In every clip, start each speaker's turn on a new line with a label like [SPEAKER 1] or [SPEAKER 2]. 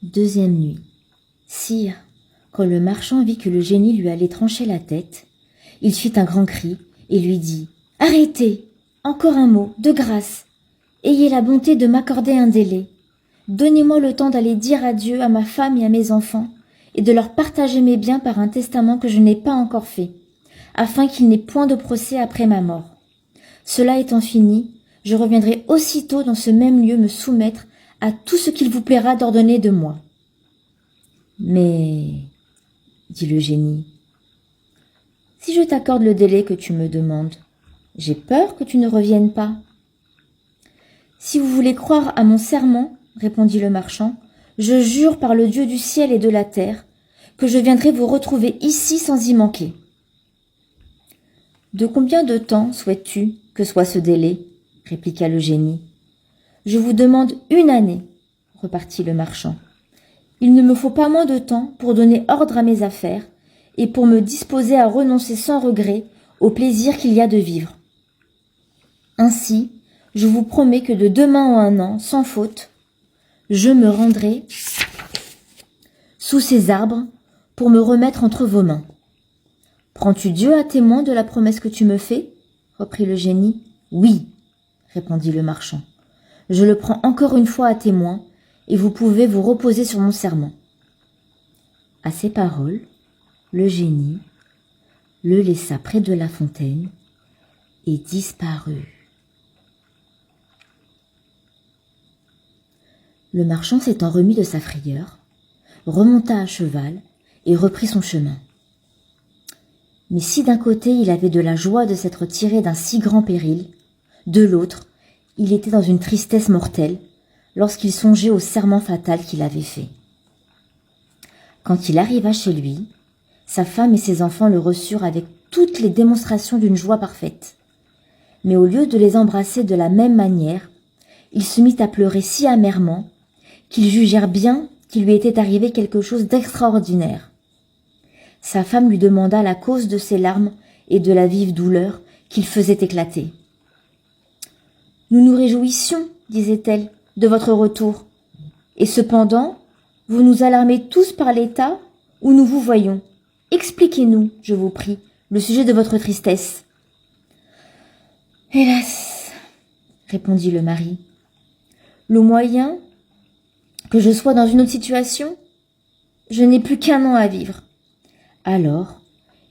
[SPEAKER 1] Deuxième nuit. Sire, quand le marchand vit que le génie lui allait trancher la tête, il fit un grand cri et lui dit « Arrêtez! Encore un mot, de grâce! Ayez la bonté de m'accorder un délai. Donnez-moi le temps d'aller dire adieu à ma femme et à mes enfants, et de leur partager mes biens par un testament que je n'ai pas encore fait, afin qu'il n'ait point de procès après ma mort. Cela étant fini, je reviendrai aussitôt dans ce même lieu me soumettre à tout ce qu'il vous plaira d'ordonner de moi. » Mais, dit le génie, si je t'accorde le délai que tu me demandes, j'ai peur que tu ne reviennes pas. Si vous voulez croire à mon serment, répondit le marchand, je jure par le Dieu du ciel et de la terre que je viendrai vous retrouver ici sans y manquer. De combien de temps souhaites-tu que soit ce délai? Répliqua le génie. Je vous demande 1 année, repartit le marchand. Il ne me faut pas moins de temps pour donner ordre à mes affaires et pour me disposer à renoncer sans regret au plaisir qu'il y a de vivre. Ainsi, je vous promets que de demain en 1 an, sans faute, je me rendrai sous ces arbres pour me remettre entre vos mains. Prends-tu Dieu à témoin de la promesse que tu me fais? Reprit le génie. Oui, répondit le marchand. Je le prends encore une fois à témoin, et vous pouvez vous reposer sur mon serment. À ces paroles, le génie le laissa près de la fontaine et disparut. Le marchand s'étant remis de sa frayeur, remonta à cheval et reprit son chemin. Mais si d'un côté il avait de la joie de s'être tiré d'un si grand péril, de l'autre, il était dans une tristesse mortelle lorsqu'il songeait au serment fatal qu'il avait fait. Quand il arriva chez lui, sa femme et ses enfants le reçurent avec toutes les démonstrations d'une joie parfaite. Mais au lieu de les embrasser de la même manière, il se mit à pleurer si amèrement qu'ils jugèrent bien qu'il lui était arrivé quelque chose d'extraordinaire. Sa femme lui demanda la cause de ses larmes et de la vive douleur qu'il faisait éclater. « Nous nous réjouissions, disait-elle, de votre retour. Et cependant, vous nous alarmez tous par l'état où nous vous voyons. Expliquez-nous, je vous prie, le sujet de votre tristesse. »« Hélas, répondit le mari, le moyen que je sois dans une autre situation, je n'ai plus qu'1 an à vivre. » Alors,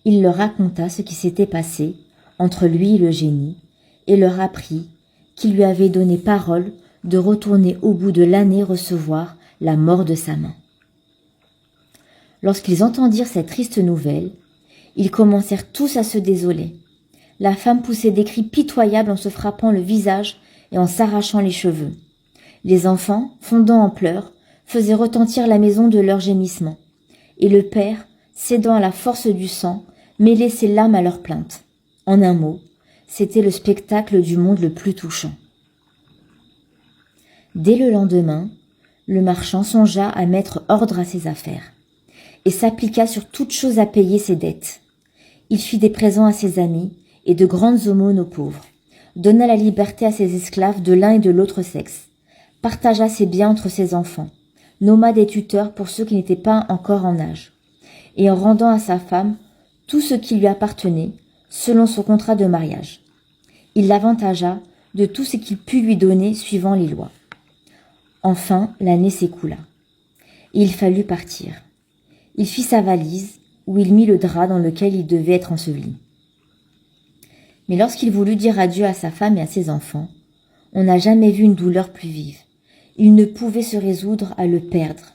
[SPEAKER 1] il leur raconta ce qui s'était passé entre lui et le génie, et leur apprit qu'il lui avait donné parole de retourner au bout de l'année recevoir la mort de sa main. Lorsqu'ils entendirent cette triste nouvelle, ils commencèrent tous à se désoler. La femme poussait des cris pitoyables en se frappant le visage et en s'arrachant les cheveux. Les enfants, fondant en pleurs, faisaient retentir la maison de leurs gémissements. Et le père, cédant à la force du sang, mêlait ses larmes à leurs plaintes. En un mot, c'était le spectacle du monde le plus touchant. Dès le lendemain, le marchand songea à mettre ordre à ses affaires et s'appliqua sur toute chose à payer ses dettes. Il fit des présents à ses amis et de grandes aumônes aux pauvres, donna la liberté à ses esclaves de l'un et de l'autre sexe, partagea ses biens entre ses enfants, nomma des tuteurs pour ceux qui n'étaient pas encore en âge, et en rendant à sa femme tout ce qui lui appartenait, selon son contrat de mariage. Il l'avantagea de tout ce qu'il put lui donner suivant les lois. Enfin, l'année s'écoula. Et il fallut partir. Il fit sa valise, où il mit le drap dans lequel il devait être enseveli. Mais lorsqu'il voulut dire adieu à sa femme et à ses enfants, on n'a jamais vu une douleur plus vive. Il ne pouvait se résoudre à le perdre.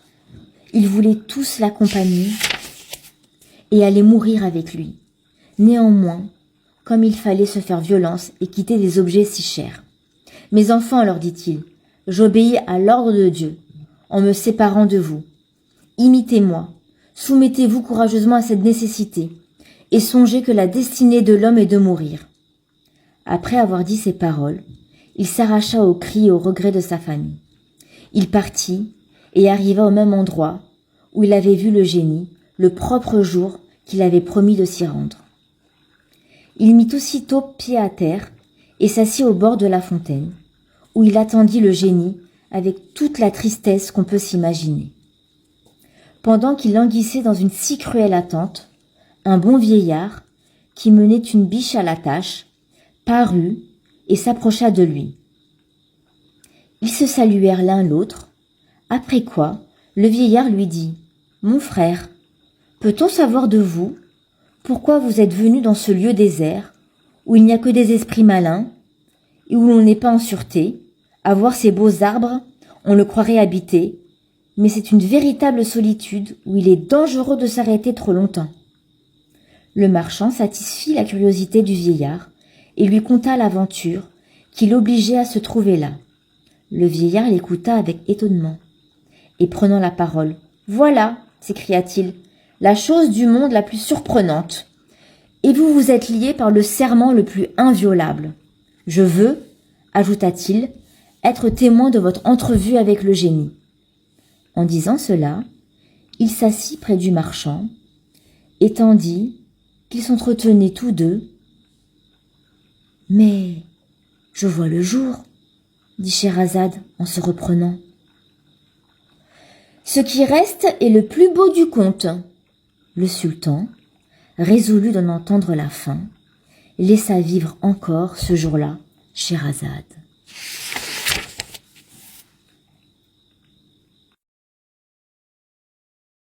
[SPEAKER 1] Ils voulaient tous l'accompagner et aller mourir avec lui. Néanmoins, comme il fallait se faire violence et quitter des objets si chers. « Mes enfants, leur dit-il, j'obéis à l'ordre de Dieu, en me séparant de vous. Imitez-moi, soumettez-vous courageusement à cette nécessité, et songez que la destinée de l'homme est de mourir. » Après avoir dit ces paroles, il s'arracha aux cris et aux regrets de sa famille. Il partit et arriva au même endroit où il avait vu le génie le propre jour qu'il avait promis de s'y rendre. Il mit aussitôt pied à terre et s'assit au bord de la fontaine, où il attendit le génie avec toute la tristesse qu'on peut s'imaginer. Pendant qu'il languissait dans une si cruelle attente, un bon vieillard, qui menait une biche à l'attache, parut et s'approcha de lui. Ils se saluèrent l'un l'autre, après quoi le vieillard lui dit « Mon frère, peut-on savoir de vous pourquoi vous êtes venu dans ce lieu désert, où il n'y a que des esprits malins, et où l'on n'est pas en sûreté? À voir ces beaux arbres, on le croirait habité, mais c'est une véritable solitude où il est dangereux de s'arrêter trop longtemps. » Le marchand satisfit la curiosité du vieillard et lui conta l'aventure qui l'obligeait à se trouver là. Le vieillard l'écouta avec étonnement. Et prenant la parole, « Voilà, s'écria-t-il, la chose du monde la plus surprenante. Et vous vous êtes lié par le serment le plus inviolable. Je veux, ajouta-t-il, être témoin de votre entrevue avec le génie. » En disant cela, il s'assit près du marchand, et tandis qu'ils s'entretenaient tous deux. « Mais je vois le jour, » dit Scheherazade en se reprenant. « Ce qui reste est le plus beau du conte. » Le sultan, résolu d'en entendre la fin, laissa vivre encore ce jour-là Scheherazade.